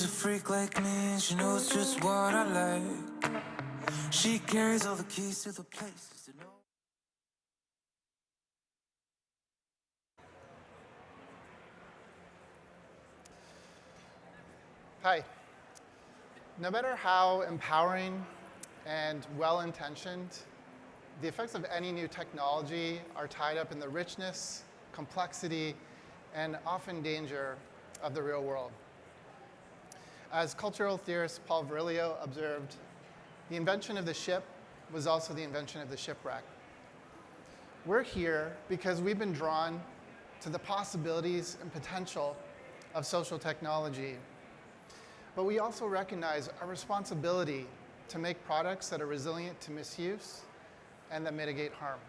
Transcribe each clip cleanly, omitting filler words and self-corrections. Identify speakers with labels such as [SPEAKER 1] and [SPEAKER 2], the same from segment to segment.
[SPEAKER 1] She's a freak like me, and she knows just what I like. She carries all the keys to the places to know.
[SPEAKER 2] Hi. No matter how empowering and well-intentioned, the effects of any new technology are tied up in the richness, complexity, and often danger of the real world. As cultural theorist Paul Virilio observed, the invention of the ship was also the invention of the shipwreck. We're here because we've been drawn to the possibilities and potential of social technology. But we also recognize our responsibility to make products that are resilient to misuse and that mitigate harm.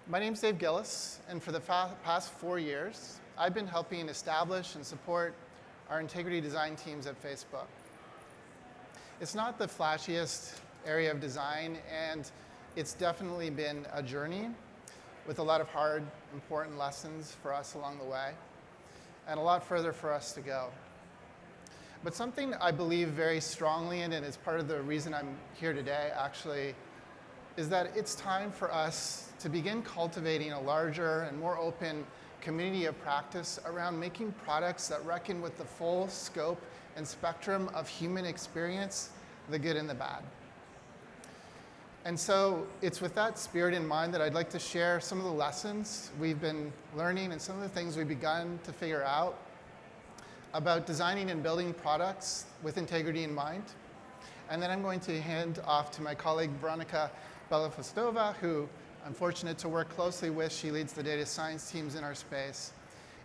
[SPEAKER 2] My name's Gilles, and for the past 4 years, I've been helping establish and support our integrity design teams at Facebook. It's not the flashiest area of design, and it's definitely been a journey with a lot of hard, important lessons for us along the way, and a lot further for us to go. But something I believe very strongly in, and is part of the reason I'm here today, actually, is that it's time for us to begin cultivating a larger and more open community of practice around making products that reckon with the full scope and spectrum of human experience, the good and the bad. And so it's with that spirit in mind that I'd like to share some of the lessons we've been learning and some of the things we've begun to figure out about designing and building products with integrity in mind. And then I'm going to hand off to my colleague, Veronica Festiva, who I'm fortunate to work closely with. She leads the data science teams in our space.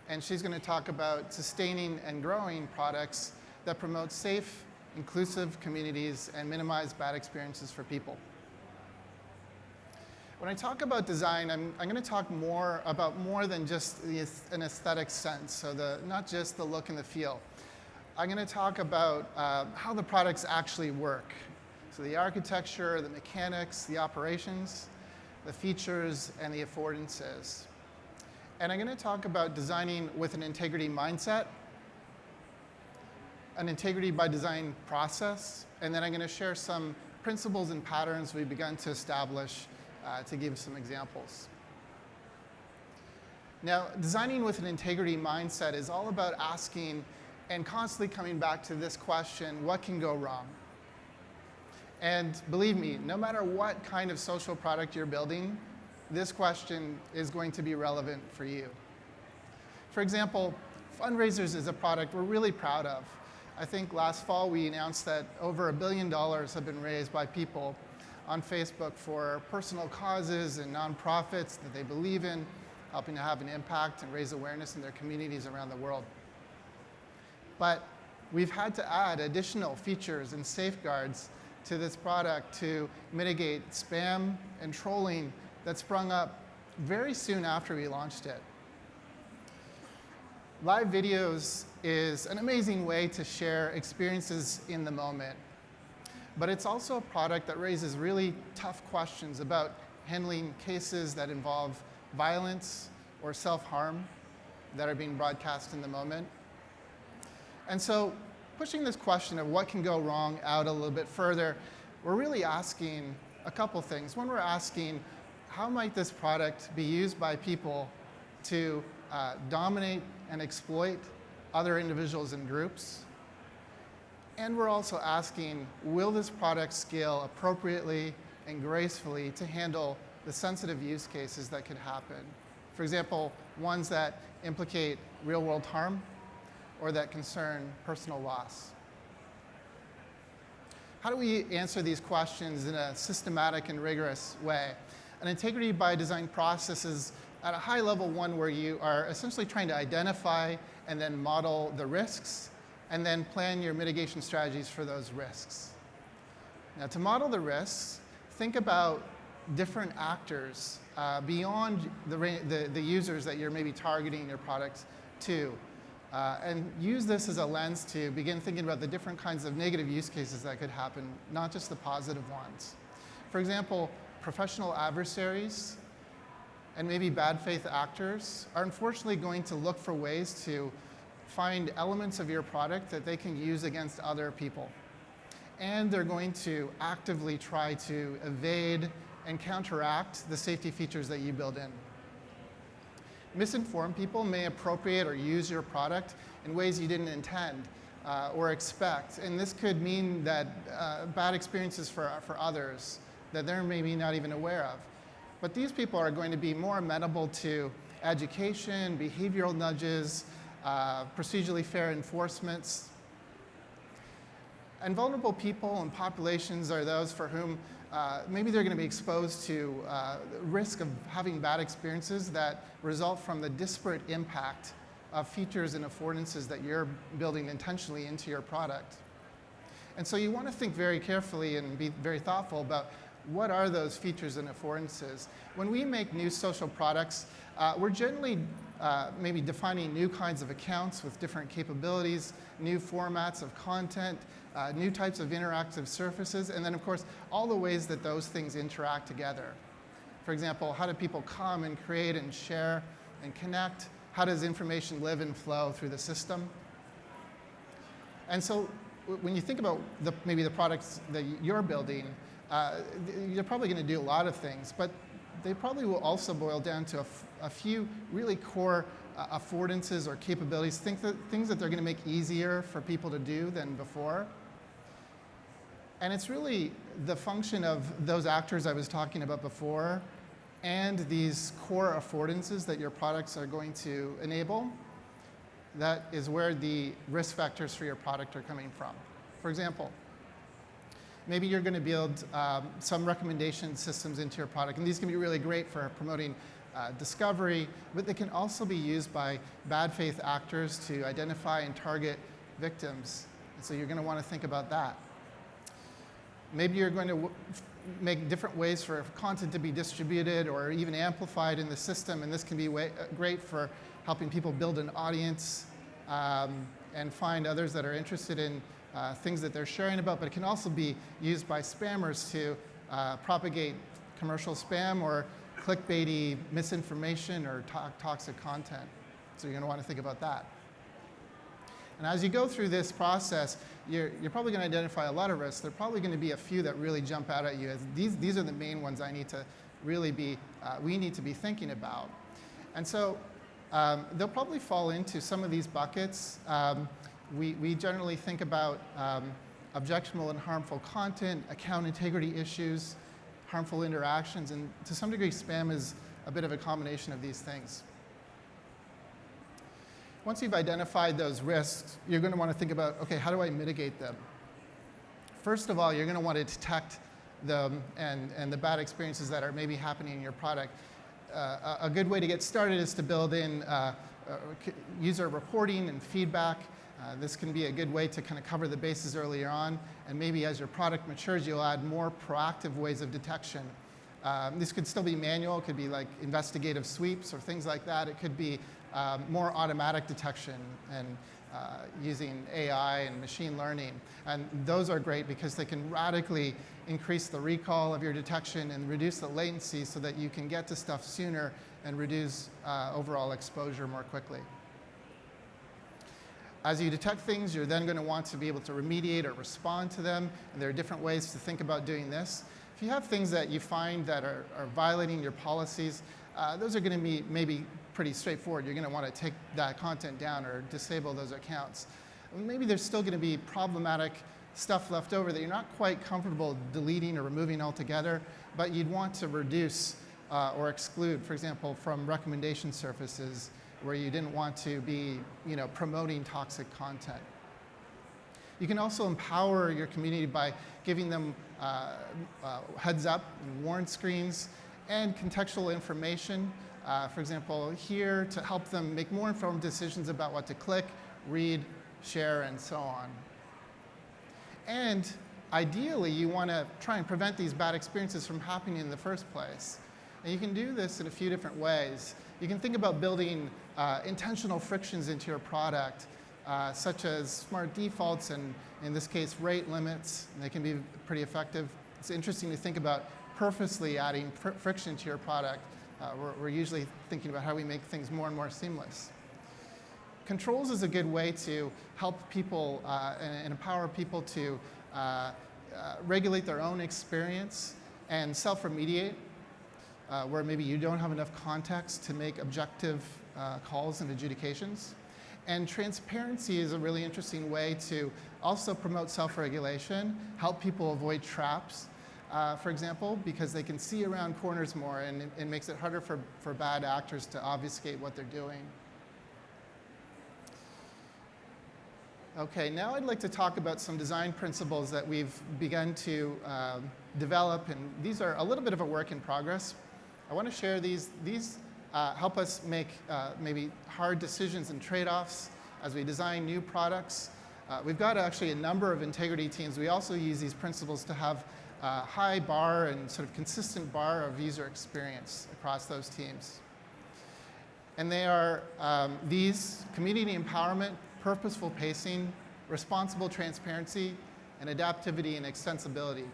[SPEAKER 2] And she's going to talk about sustaining and growing products that promote safe, inclusive communities and minimize bad experiences for people. When I talk about design, I'm going to talk more about more than just an aesthetic sense, so not just the look and the feel. I'm going to talk about how the products actually work. So the architecture, the mechanics, the operations, the features, and the affordances. And I'm going to talk about designing with an integrity mindset, an integrity by design process, and then I'm going to share some principles and patterns we've begun to establish to give some examples. Now, designing with an integrity mindset is all about asking and constantly coming back to this question, what can go wrong? And believe me, no matter what kind of social product you're building, this question is going to be relevant for you. For example, Fundraisers is a product we're really proud of. I think last fall we announced that over $1 billion have been raised by people on Facebook for personal causes and nonprofits that they believe in, helping to have an impact and raise awareness in their communities around the world. But we've had to add additional features and safeguards to this product to mitigate spam and trolling that sprung up very soon after we launched it. Live videos is an amazing way to share experiences in the moment. But it's also a product that raises really tough questions about handling cases that involve violence or self-harm that are being broadcast in the moment. And so pushing this question of what can go wrong out a little bit further, we're really asking a couple things. One, we're asking, how might this product be used by people to dominate and exploit other individuals and groups? And we're also asking, will this product scale appropriately and gracefully to handle the sensitive use cases that could happen? For example, ones that implicate real-world harm or that concern personal loss. How do we answer these questions in a systematic and rigorous way? An integrity by design process is at a high level one where you are essentially trying to identify and then model the risks and then plan your mitigation strategies for those risks. Now, to model the risks, think about different actors beyond the users that you're maybe targeting your product to. And use this as a lens to begin thinking about the different kinds of negative use cases that could happen, not just the positive ones. For example, professional adversaries and maybe bad faith actors are unfortunately going to look for ways to find elements of your product that they can use against other people. And they're going to actively try to evade and counteract the safety features that you build in. Misinformed people may appropriate or use your product in ways you didn't intend or expect. And this could mean that bad experiences for others that they're maybe not even aware of. But these people are going to be more amenable to education, behavioral nudges, procedurally fair enforcements. And vulnerable people and populations are those for whom maybe they're going to be exposed to risk of having bad experiences that result from the disparate impact of features and affordances that you're building intentionally into your product. And so you want to think very carefully and be very thoughtful about what are those features and affordances. When we make new social products, we're generally maybe defining new kinds of accounts with different capabilities, new formats of content, new types of interactive surfaces, and then of course all the ways that those things interact together. For example, how do people come and create and share and connect? How does information live and flow through the system? And so when you think about maybe the products that you're building, you're probably going to do a lot of things, but they probably will also boil down to a few really core affordances or capabilities, things that they're going to make easier for people to do than before. And it's really the function of those actors I was talking about before and these core affordances that your products are going to enable. That is where the risk factors for your product are coming from. For example, maybe you're going to build some recommendation systems into your product, and these can be really great for promoting discovery, but they can also be used by bad faith actors to identify and target victims. And so you're going to want to think about that. Maybe you're going to make different ways for content to be distributed or even amplified in the system, and this can be great for helping people build an audience and find others that are interested in things that they're sharing about, but it can also be used by spammers to propagate commercial spam or clickbaity misinformation or toxic content. So you're going to want to think about that. And as you go through this process, you're probably going to identify a lot of risks. There are probably going to be a few that really jump out at you as these are the main ones I need to really we need to be thinking about. And so they'll probably fall into some of these buckets. We generally think about objectionable and harmful content, account integrity issues, harmful interactions, and to some degree spam is a bit of a combination of these things. Once you've identified those risks, you're going to want to think about, okay, how do I mitigate them? First of all, you're going to want to detect them and the bad experiences that are maybe happening in your product. A good way to get started is to build in user reporting and feedback. This can be a good way to kind of cover the bases earlier on, and maybe as your product matures, you'll add more proactive ways of detection. This could still be manual. It could be like investigative sweeps or things like that. It could be more automatic detection and using AI and machine learning. And those are great because they can radically increase the recall of your detection and reduce the latency so that you can get to stuff sooner and reduce overall exposure more quickly. As you detect things, you're then going to want to be able to remediate or respond to them. And there are different ways to think about doing this. If you have things that you find that are violating your policies, those are going to be maybe pretty straightforward. You're going to want to take that content down or disable those accounts. Maybe there's still going to be problematic stuff left over that you're not quite comfortable deleting or removing altogether, but you'd want to reduce or exclude, for example, from recommendation surfaces where you didn't want to be promoting toxic content. You can also empower your community by giving them heads up and warn screens and contextual information. For example, here to help them make more informed decisions about what to click, read, share, and so on. And ideally, you want to try and prevent these bad experiences from happening in the first place. And you can do this in a few different ways. You can think about building intentional frictions into your product, such as smart defaults and, in this case, rate limits. And they can be pretty effective. It's interesting to think about purposely adding friction to your product. We're usually thinking about how we make things more and more seamless. controls is a good way to help people and empower people to regulate their own experience and self-remediate where maybe you don't have enough context to make objective calls and adjudications. And transparency is a really interesting way to also promote self-regulation, help people avoid traps, for example, because they can see around corners more, and it makes it harder for bad actors to obfuscate what they're doing. Okay, now I'd like to talk about some design principles that we've begun to develop, and these are a little bit of a work in progress. I want to share these. These help us make maybe hard decisions and trade-offs as we design new products. We've got actually a number of integrity teams. We also use these principles to have a high bar and sort of consistent bar of user experience across those teams. And they are these: community empowerment, purposeful pacing, responsible transparency, and adaptivity and extensibility.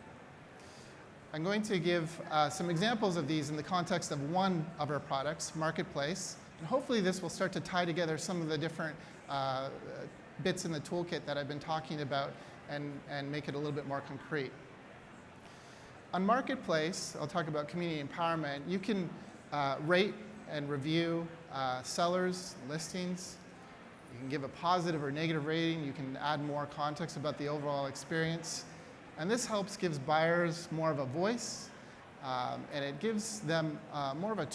[SPEAKER 2] I'm going to give some examples of these in the context of one of our products, Marketplace. And hopefully this will start to tie together some of the different bits in the toolkit that I've been talking about and make it a little bit more concrete. On Marketplace, I'll talk about community empowerment. You can rate and review sellers, listings. You can give a positive or negative rating. You can add more context about the overall experience. And this gives buyers more of a voice, and it gives them more of a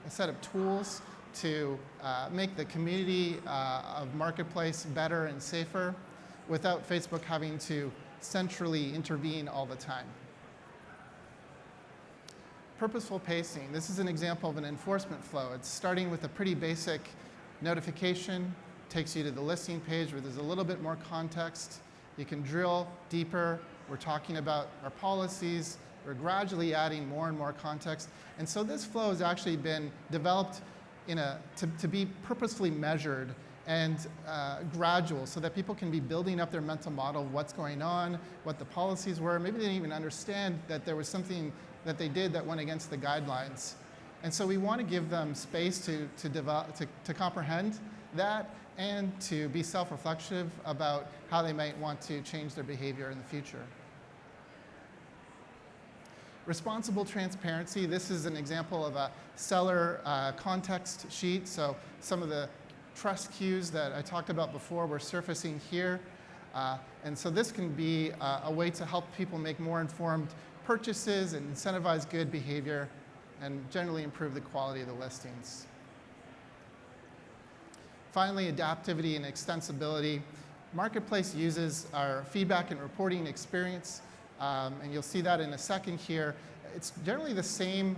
[SPEAKER 2] set of tools to make the community of Marketplace better and safer without Facebook having to centrally intervene all the time. Purposeful pacing. This is an example of an enforcement flow. It's starting with a pretty basic notification, takes you to the listing page where there's a little bit more context. You can drill deeper. We're talking about our policies. We're gradually adding more and more context. And so this flow has actually been developed to be purposefully measured and gradual so that people can be building up their mental model of what's going on, what the policies were. Maybe they didn't even understand that there was something that they did that went against the guidelines. And so we want to give them space to comprehend that and to be self-reflexive about how they might want to change their behavior in the future. Responsible transparency. This is an example of a seller context sheet. So some of the trust cues that I talked about before were surfacing here. And so this can be a way to help people make more informed purchases and incentivize good behavior and generally improve the quality of the listings. Finally, adaptivity and extensibility. Marketplace uses our feedback and reporting experience, and you'll see that in a second here. It's generally the same,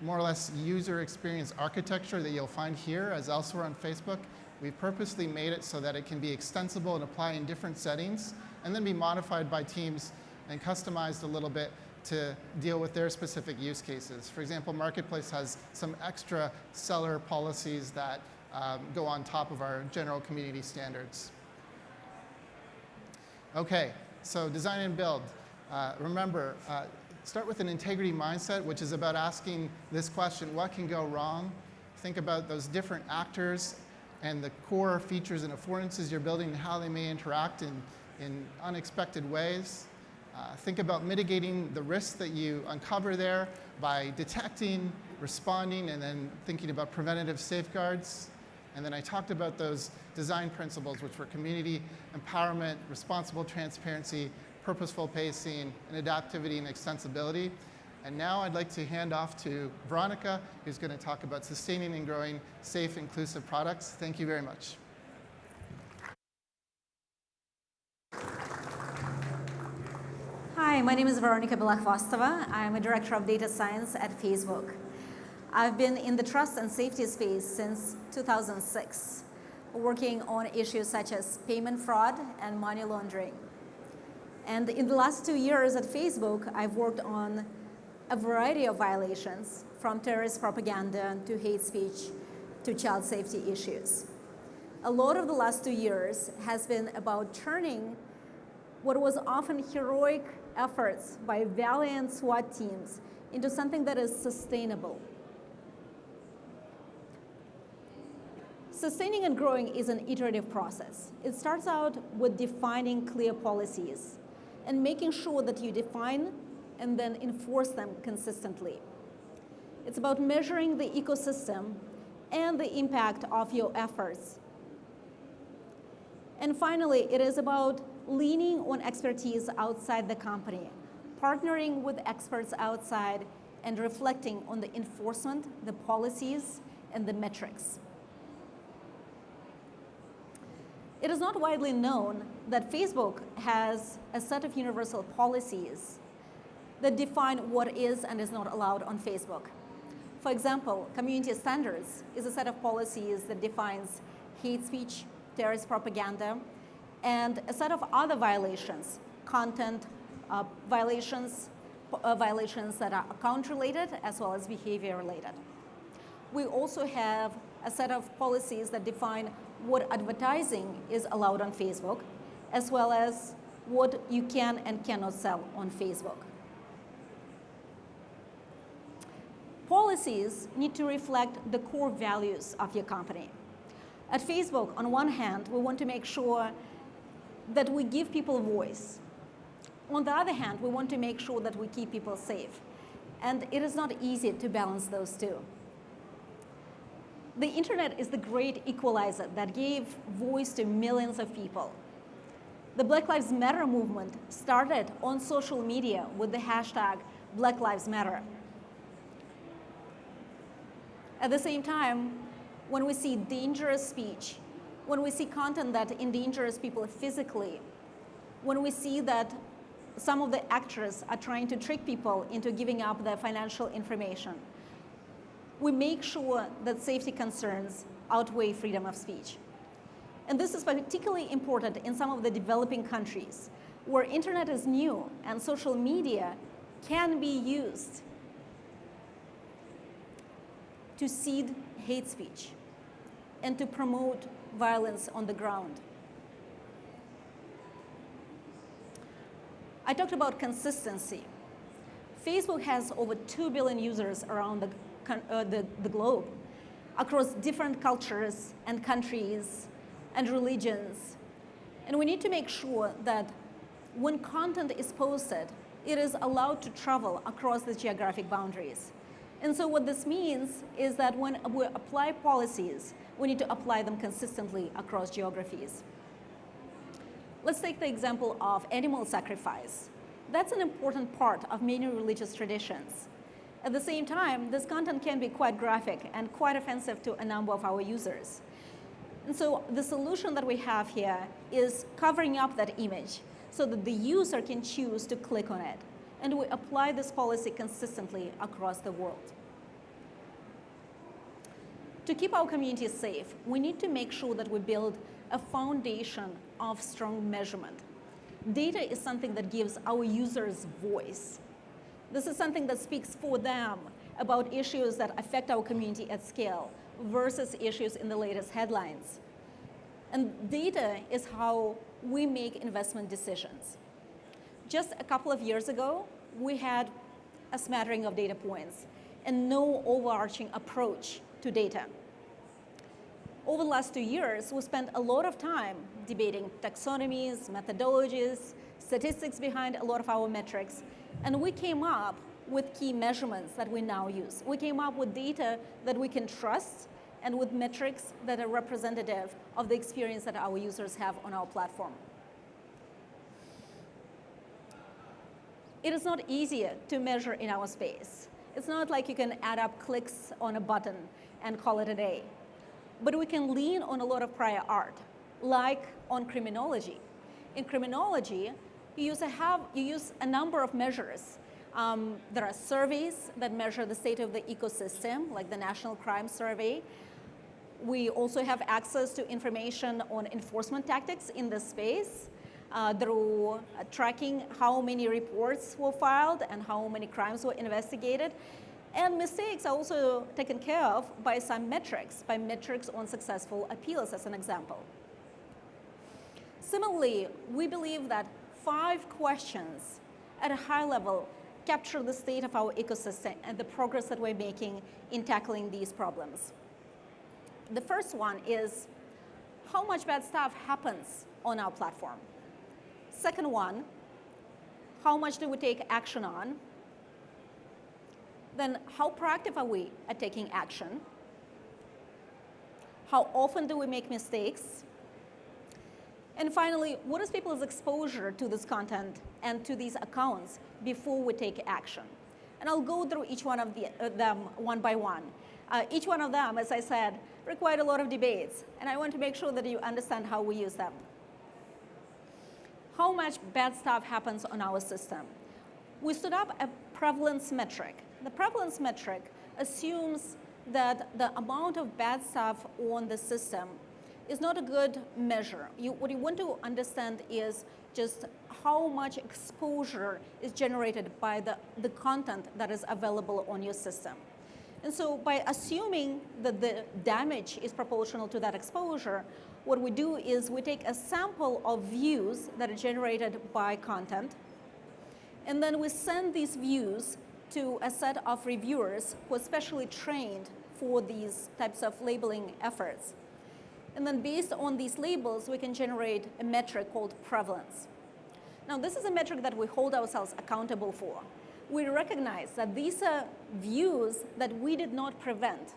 [SPEAKER 2] more or less, user experience architecture that you'll find here as elsewhere on Facebook. We've purposely made it so that it can be extensible and apply in different settings, and then be modified by teams and customized a little bit to deal with their specific use cases. For example, Marketplace has some extra seller policies that go on top of our general community standards. Okay, so design and build. Remember, start with an integrity mindset, which is about asking this question: what can go wrong? Think about those different actors and the core features and affordances you're building and how they may interact in unexpected ways. Think about mitigating the risks that you uncover there by detecting, responding, and then thinking about preventative safeguards. And then I talked about those design principles, which were community empowerment, responsible transparency, purposeful pacing, and adaptivity and extensibility. And now I'd like to hand off to Veronica, who's going to talk about sustaining and growing safe, inclusive products. Thank you very much.
[SPEAKER 3] Hi, my name is Veronica Belakvostova. I'm a director of data science at Facebook. I've been in the trust and safety space since 2006, working on issues such as payment fraud and money laundering. And in the last 2 years at Facebook, I've worked on a variety of violations, from terrorist propaganda to hate speech to child safety issues. A lot of the last 2 years has been about turning what was often heroic efforts by valiant SWAT teams into something that is sustainable. Sustaining and growing is an iterative process. It starts out with defining clear policies and making sure that you define and then enforce them consistently. It's about measuring the ecosystem and the impact of your efforts. And finally, it is about leaning on expertise outside the company, partnering with experts outside, and reflecting on the enforcement, the policies, and the metrics. It is not widely known that Facebook has a set of universal policies that define what is and is not allowed on Facebook. For example, community standards is a set of policies that defines hate speech, terrorist propaganda, and a set of other violations, content violations that are account-related as well as behavior-related. We also have a set of policies that define what advertising is allowed on Facebook, as well as what you can and cannot sell on Facebook. Policies need to reflect the core values of your company. At Facebook, on one hand, we want to make sure that we give people a voice. On the other hand, we want to make sure that we keep people safe. And it is not easy to balance those two. The internet is the great equalizer that gave voice to millions of people. The Black Lives Matter movement started on social media with the hashtag Black Lives Matter. At the same time, when we see dangerous speech, when we see content that endangers people physically, when we see that some of the actors are trying to trick people into giving up their financial information, we make sure that safety concerns outweigh freedom of speech. And this is particularly important in some of the developing countries where internet is new and social media can be used to seed hate speech and to promote violence on the ground. I talked about consistency. Facebook has over 2 billion users around the globe across different cultures and countries and religions. And we need to make sure that when content is posted, it is allowed to travel across the geographic boundaries. And so what this means is that when we apply policies, we need to apply them consistently across geographies. Let's take the example of animal sacrifice. That's an important part of many religious traditions. At the same time, this content can be quite graphic and quite offensive to a number of our users. And so the solution that we have here is covering up that image so that the user can choose to click on it. And we apply this policy consistently across the world. To keep our communities safe, we need to make sure that we build a foundation of strong measurement. Data is something that gives our users voice. This is something that speaks for them about issues that affect our community at scale versus issues in the latest headlines. And data is how we make investment decisions. Just a couple of years ago, we had a smattering of data points and no overarching approach to data. Over the last 2 years, we spent a lot of time debating taxonomies, methodologies, statistics behind a lot of our metrics, and we came up with key measurements that we now use. We came up with data that we can trust and with metrics that are representative of the experience that our users have on our platform. It is not easy to measure in our space. It's not like you can add up clicks on a button and call it a day. But we can lean on a lot of prior art, like on criminology. In criminology, you use a number of measures. There are surveys that measure the state of the ecosystem, like the National Crime Survey. We also have access to information on enforcement tactics in this space through tracking how many reports were filed and how many crimes were investigated. And mistakes are also taken care of by some metrics, by metrics on successful appeals, as an example. Similarly, we believe that 5 questions at a high level capture the state of our ecosystem and the progress that we're making in tackling these problems. The first one is how much bad stuff happens on our platform. Second one, how much do we take action on? Then how proactive are we at taking action? How often do we make mistakes? And finally, what is people's exposure to this content and to these accounts before we take action? And I'll go through each one of them one by one. Each one of them, as I said, required a lot of debates, and I want to make sure that you understand how we use them. How much bad stuff happens on our system? We stood up a prevalence metric. The prevalence metric assumes that the amount of bad stuff on the system is not a good measure. What you want to understand is just how much exposure is generated by the content that is available on your system. And so by assuming that the damage is proportional to that exposure, what we do is we take a sample of views that are generated by content, and then we send these views to a set of reviewers who are specially trained for these types of labeling efforts. And then based on these labels, we can generate a metric called prevalence. Now, this is a metric that we hold ourselves accountable for. We recognize that these are views that we did not prevent,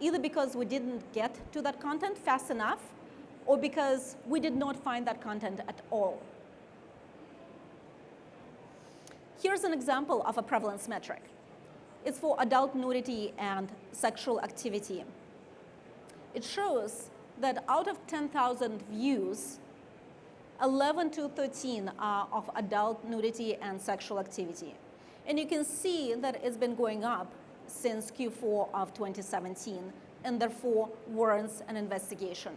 [SPEAKER 3] either because we didn't get to that content fast enough or because we did not find that content at all. Here's an example of a prevalence metric. It's for adult nudity and sexual activity. It shows that out of 10,000 views, 11 to 13 are of adult nudity and sexual activity. And you can see that it's been going up since Q4 of 2017, and therefore warrants an investigation.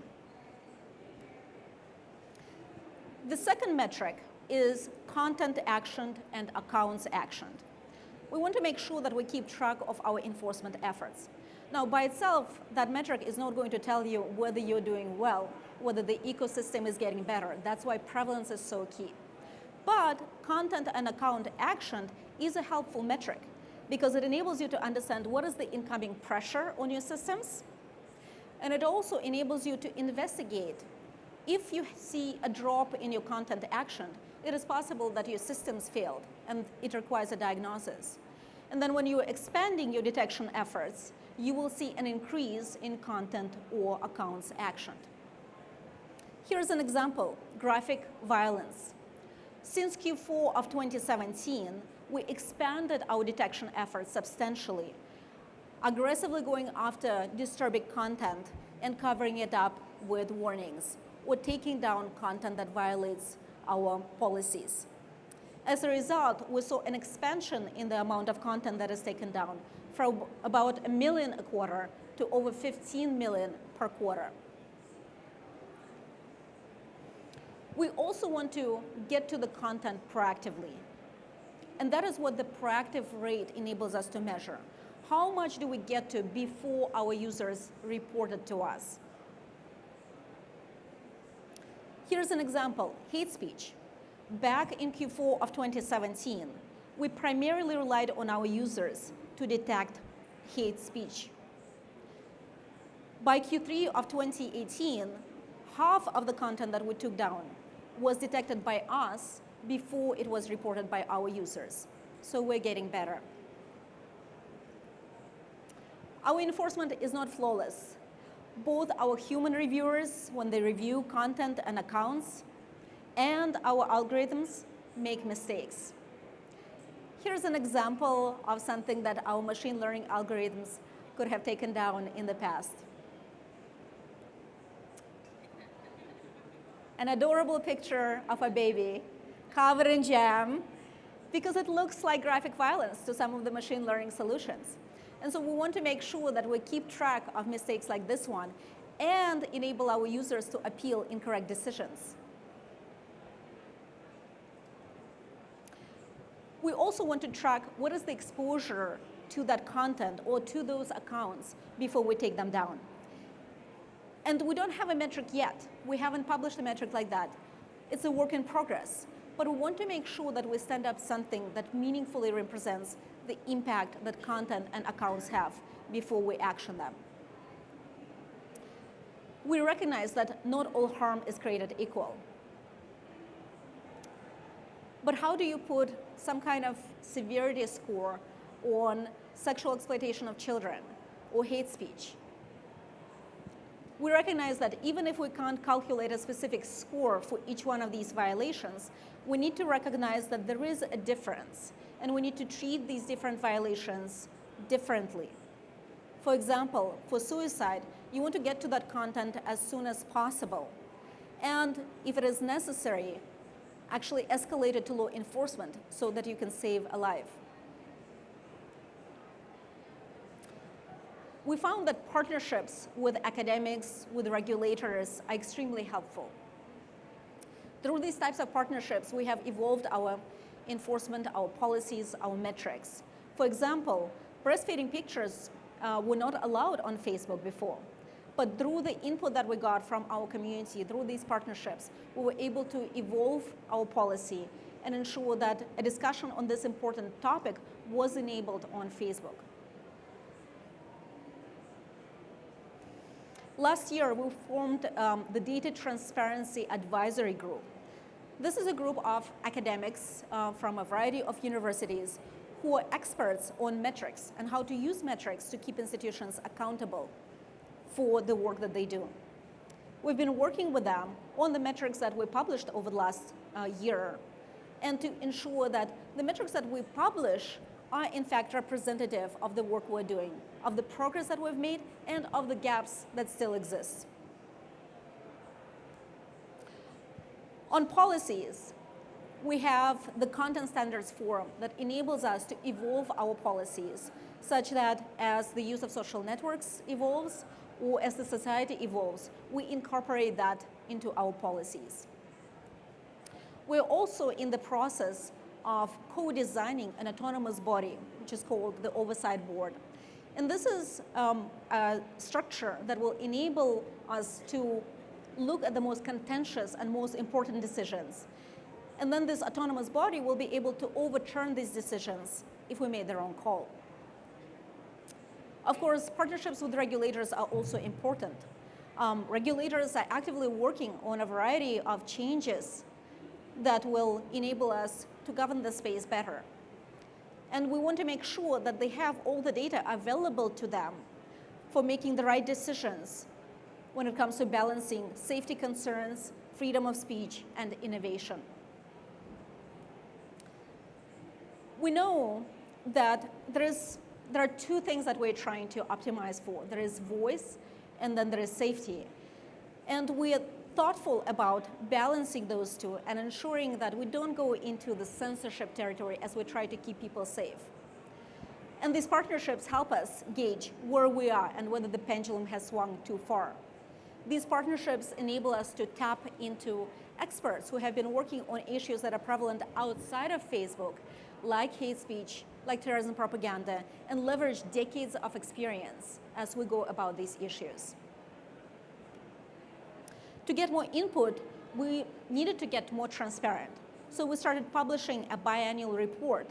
[SPEAKER 3] The second metric is content actioned and accounts actioned. We want to make sure that we keep track of our enforcement efforts. Now, by itself, that metric is not going to tell you whether you're doing well, whether the ecosystem is getting better. That's why prevalence is so key. But content and account actioned is a helpful metric because it enables you to understand what is the incoming pressure on your systems. And it also enables you to investigate. If you see a drop in your content actioned, it is possible that your systems failed and it requires a diagnosis. And then when you're expanding your detection efforts, you will see an increase in content or accounts actioned. Here's an example, graphic violence. Since Q4 of 2017, we expanded our detection efforts substantially, aggressively going after disturbing content and covering it up with warnings, or taking down content that violates our policies. As a result, we saw an expansion in the amount of content that is taken down from about 1 million a quarter to over 15 million per quarter. We also want to get to the content proactively. And that is what the proactive rate enables us to measure. How much do we get to before our users report it to us? Here's an example, hate speech. Back in Q4 of 2017, we primarily relied on our users to detect hate speech. By Q3 of 2018, half of the content that we took down was detected by us before it was reported by our users. So we're getting better. Our enforcement is not flawless. Both our human reviewers, when they review content and accounts, and our algorithms make mistakes. Here's an example of something that our machine learning algorithms could have taken down in the past. An adorable picture of a baby covered in jam because it looks like graphic violence to some of the machine learning solutions. And so we want to make sure that we keep track of mistakes like this one and enable our users to appeal incorrect decisions. We also want to track what is the exposure to that content or to those accounts before we take them down. And we don't have a metric yet. We haven't published a metric like that. It's a work in progress. But we want to make sure that we stand up something that meaningfully represents the impact that content and accounts have before we action them. We recognize that not all harm is created equal. But how do you put some kind of severity score on sexual exploitation of children or hate speech? We recognize that even if we can't calculate a specific score for each one of these violations, we need to recognize that there is a difference, and we need to treat these different violations differently. For example, for suicide, you want to get to that content as soon as possible. And if it is necessary, actually escalate it to law enforcement so that you can save a life. We found that partnerships with academics, with regulators, are extremely helpful. Through these types of partnerships, we have evolved our enforcement, our policies, our metrics. For example, breastfeeding pictures were not allowed on Facebook before. But through the input that we got from our community, through these partnerships, we were able to evolve our policy and ensure that a discussion on this important topic was enabled on Facebook. Last year, we formed the Data Transparency Advisory Group. This is a group of academics from a variety of universities who are experts on metrics and how to use metrics to keep institutions accountable for the work that they do. We've been working with them on the metrics that we published over the last year, and to ensure that the metrics that we publish are in fact representative of the work we're doing, of the progress that we've made, and of the gaps that still exist. On policies, we have the Content Standards Forum that enables us to evolve our policies such that as the use of social networks evolves, or as the society evolves, we incorporate that into our policies. We're also in the process of co-designing an autonomous body, which is called the Oversight Board. And this is a structure that will enable us to look at the most contentious and most important decisions. And then this autonomous body will be able to overturn these decisions if we made the wrong call. Of course, partnerships with regulators are also important. Regulators are actively working on a variety of changes that will enable us to govern the space better. And we want to make sure that they have all the data available to them for making the right decisions when it comes to balancing safety concerns, freedom of speech, and innovation. We know that there are two things that we're trying to optimize for. There is voice, and then there is safety. And we are thoughtful about balancing those two and ensuring that we don't go into the censorship territory as we try to keep people safe. And these partnerships help us gauge where we are and whether the pendulum has swung too far. These partnerships enable us to tap into experts who have been working on issues that are prevalent outside of Facebook, like hate speech, like terrorism propaganda, and leverage decades of experience as we go about these issues. To get more input, we needed to get more transparent. So we started publishing a biannual report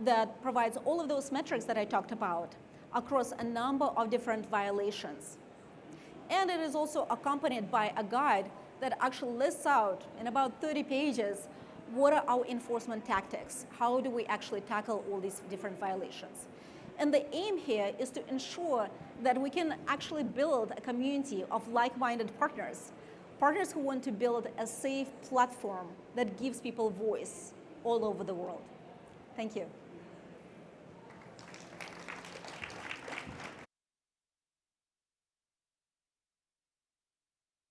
[SPEAKER 3] that provides all of those metrics that I talked about across a number of different violations. And it is also accompanied by a guide that actually lists out in about 30 pages what are our enforcement tactics? How do we actually tackle all these different violations? And the aim here is to ensure that we can actually build a community of like-minded partners, partners who want to build a safe platform that gives people voice all over the world. Thank you.